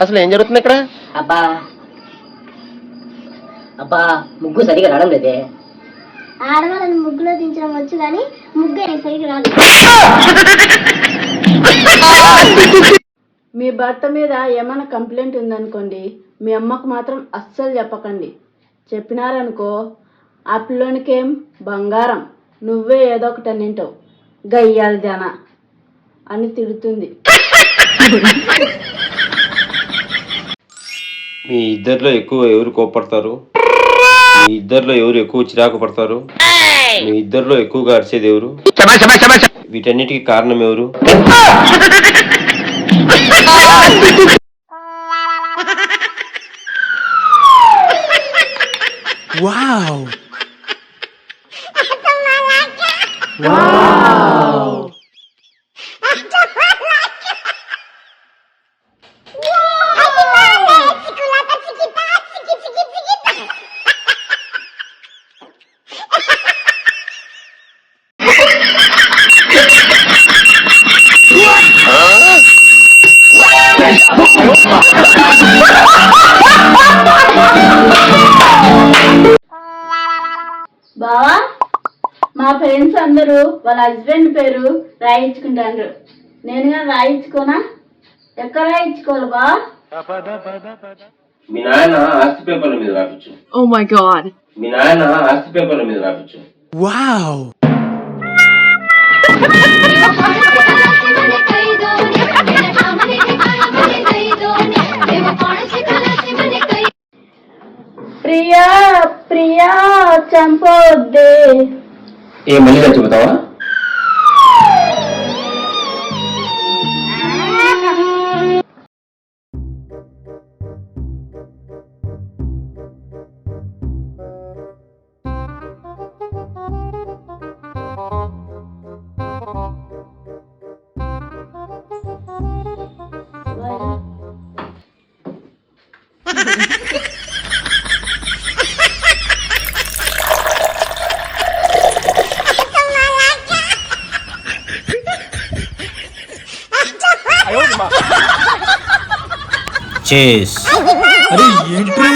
అసలు ఏం జరుగుతుంది ఇక్కడ? అబ్బా అబ్బా ముగ్గు సరిగా రావడం లేదే. ఆడవాళ్ళని ముగ్గులో దించడం వచ్చు కానీ ముగ్గు సరిగా రాదు. మీ భర్త మీద ఏమైనా కంప్లైంట్ ఉందనుకోండి, మీ అమ్మకు మాత్రం అస్సలు చెప్పకండి. చెప్పినారనుకో ఆ పిల్లోనికేం బంగారం, నువ్వే ఏదో ఒకటి అన్నింటావు, గయ్యాలి జన అని తిడుతుంది. మీ ఇద్దరిలో ఎక్కువ ఎవరు కోపడతారు? మీ ఇద్దరిలో ఎవరు ఎక్కువ చిరాకు పడతారు? మీ ఇద్దరిలో ఎక్కువగా అరిచేది ఎవరు? వీటన్నిటికీ కారణం ఎవరు? వావ్ బావా, మా ఫ్రెండ్స్ అందరూ వాళ్ళ హస్బెండ్ పేరు రాయించుకుంటారు. నేను కానీ రాయించుకోనా? ఎక్కడ రాయించుకోవాలి బా? మీ నాయన ఆస్తి పేపర్ల మీద రాపించు. Oh my god. మీ నాయన ఆస్తి పేపర్ల మీద రాపించు. వావ్ ప్రియా ప్రియా చంపొద్దే. ఏ మళ్ళీ చెబుతావా? అరే ఏంట్రా